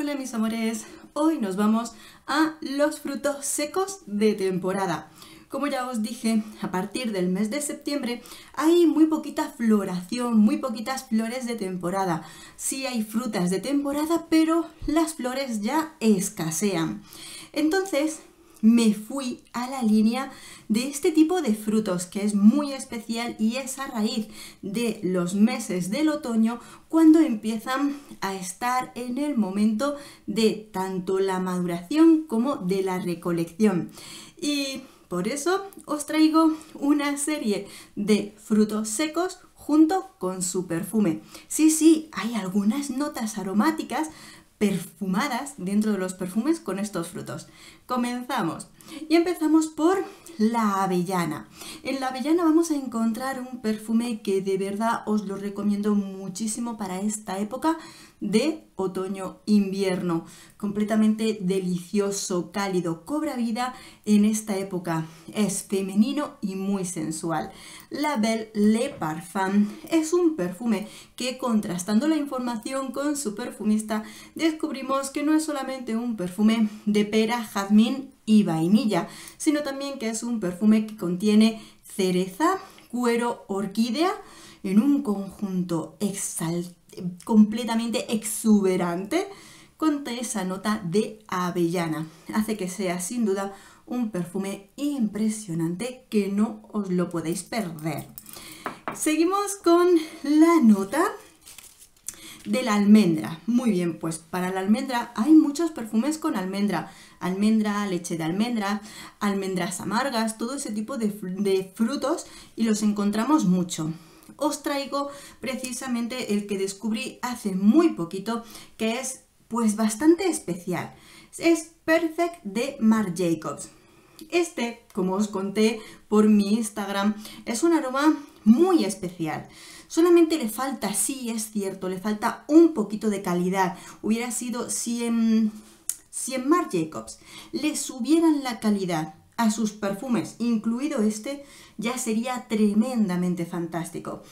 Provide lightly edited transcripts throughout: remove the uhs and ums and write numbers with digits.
Hola mis amores, hoy nos vamos a los frutos secos de temporada. Como ya os dije, a partir del mes de septiembre hay muy poquita floración, muy poquitas flores de temporada. Sí hay frutas de temporada, pero las flores ya escasean. Entonces me fui a la línea de este tipo de frutos que es muy especial y es a raíz de los meses del otoño cuando empiezan a estar en el momento de tanto la maduración como de la recolección. Y por eso os traigo una serie de frutos secos junto con su perfume. Sí, hay algunas notas aromáticas perfumadas dentro de los perfumes con estos frutos. Comenzamos y empezamos por la avellana. En la avellana vamos a encontrar un perfume que de verdad os lo recomiendo muchísimo para esta época de otoño-invierno. Completamente delicioso, cálido, cobra vida en esta época. Es femenino y muy sensual. La Belle Le Parfum es un perfume que, contrastando la información con su perfumista, descubrimos que no es solamente un perfume de pera, jazmín y vainilla, sino también que es un perfume que contiene cereza, cuero, orquídea en un conjunto completamente exuberante con esa nota de avellana. Hace que sea sin duda un perfume impresionante que no os lo podéis perder. Seguimos con la nota de la almendra. Muy bien, pues para la almendra hay muchos perfumes con almendra. Almendra, leche de almendra, almendras amargas, todo ese tipo de frutos y los encontramos mucho. Os traigo precisamente el que descubrí hace muy poquito, que es pues bastante especial. Es Perfect de Marc Jacobs. Este, como os conté por mi Instagram, es un aroma muy especial. Solamente le falta, sí es cierto, le falta un poquito de calidad. Hubiera sido si en Marc Jacobs le subieran la calidad a sus perfumes, incluido este, ya sería tremendamente fantástico.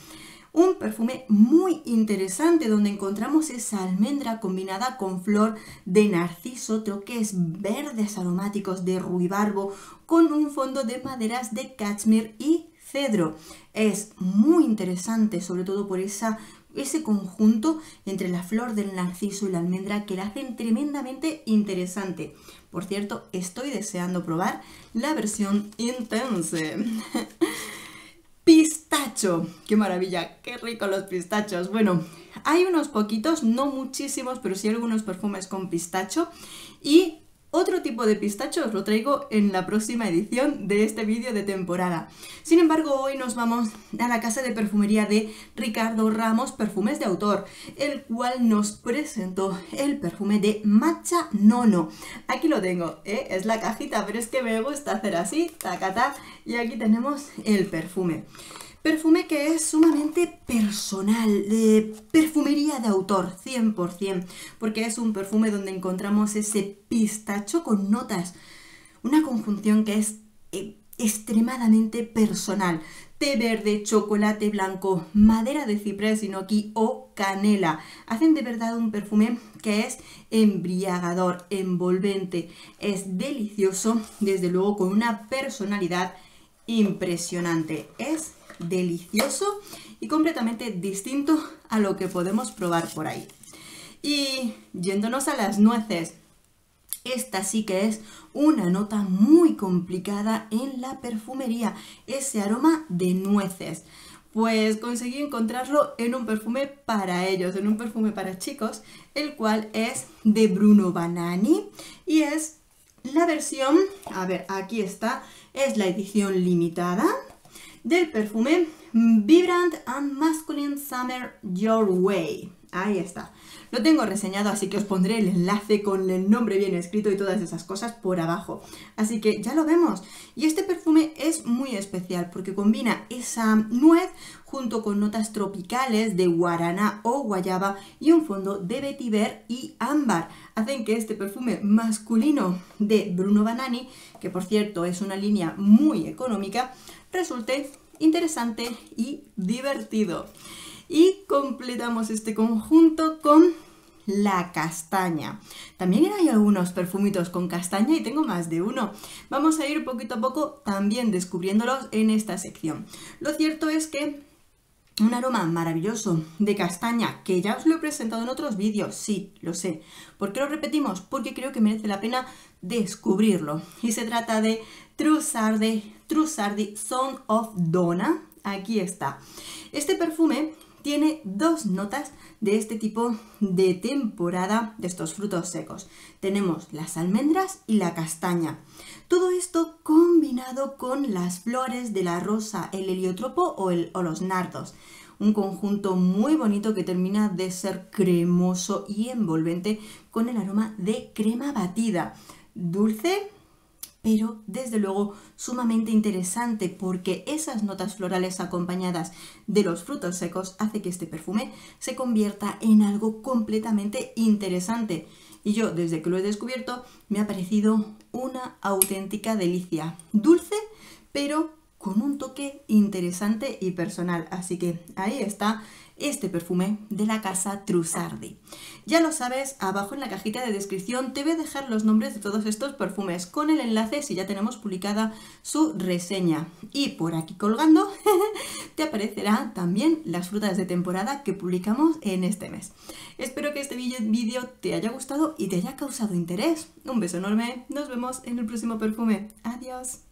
Un perfume muy interesante donde encontramos esa almendra combinada con flor de narciso, troques verdes aromáticos de ruibarbo con un fondo de maderas de cachemir y cedro. Es muy interesante, sobre todo por ese conjunto entre la flor del narciso y la almendra que la hacen tremendamente interesante. Por cierto, estoy deseando probar la versión intense. Pistacho, qué maravilla, qué rico los pistachos. Bueno, hay unos poquitos, no muchísimos, pero sí algunos perfumes con pistacho y otro tipo de pistacho os lo traigo en la próxima edición de este vídeo de temporada. Sin embargo, hoy nos vamos a la casa de perfumería de Ricardo Ramos Perfumes de Autor, el cual nos presentó el perfume de Matcha Nono. Aquí lo tengo, es la cajita, pero es que me gusta hacer así, tacatá, y aquí tenemos el perfume. Perfume que es sumamente personal, de perfumería de autor, 100%, porque es un perfume donde encontramos ese pistacho con notas, una conjunción que es extremadamente personal. Té verde, chocolate blanco, madera de ciprés, inoki o canela. Hacen de verdad un perfume que es embriagador, envolvente, es delicioso, desde luego con una personalidad impresionante. Es delicioso y completamente distinto a lo que podemos probar por ahí. Y yéndonos a las nueces, esta sí que es una nota muy complicada en la perfumería, ese aroma de nueces. Pues conseguí encontrarlo en un perfume para ellos, en un perfume para chicos, el cual es de Bruno Banani y es la versión, a ver, aquí está, es la edición limitada del perfume Vibrant and Masculine Summer Your Way. Ahí está. Lo tengo reseñado, así que os pondré el enlace con el nombre bien escrito y todas esas cosas por abajo. Así que ya lo vemos. Y este perfume es muy especial porque combina esa nuez junto con notas tropicales de guaraná o guayaba y un fondo de vetiver y ámbar. Hacen que este perfume masculino de Bruno Banani, que por cierto es una línea muy económica, resulte interesante y divertido. Y completamos este conjunto con la castaña. También hay algunos perfumitos con castaña y tengo más de uno. Vamos a ir poquito a poco también descubriéndolos en esta sección. Lo cierto es que un aroma maravilloso de castaña, que ya os lo he presentado en otros vídeos, sí, lo sé. ¿Por qué lo repetimos? Porque creo que merece la pena descubrirlo. Y se trata de Trussardi Son of Donna. Aquí está. Este perfume tiene dos notas de este tipo de temporada de estos frutos secos. Tenemos las almendras y la castaña. Todo esto combinado con las flores de la rosa, el heliotropo o los nardos. Un conjunto muy bonito que termina de ser cremoso y envolvente con el aroma de crema batida. Dulce, pero desde luego sumamente interesante porque esas notas florales acompañadas de los frutos secos hace que este perfume se convierta en algo completamente interesante. Y yo, desde que lo he descubierto, me ha parecido una auténtica delicia. Dulce, pero con un toque interesante y personal. Así que ahí está este perfume de la casa Trussardi. Ya lo sabes, abajo en la cajita de descripción te voy a dejar los nombres de todos estos perfumes con el enlace si ya tenemos publicada su reseña. Y por aquí colgando te aparecerá también las frutas de temporada que publicamos en este mes. Espero que este vídeo te haya gustado y te haya causado interés. Un beso enorme, nos vemos en el próximo perfume. Adiós.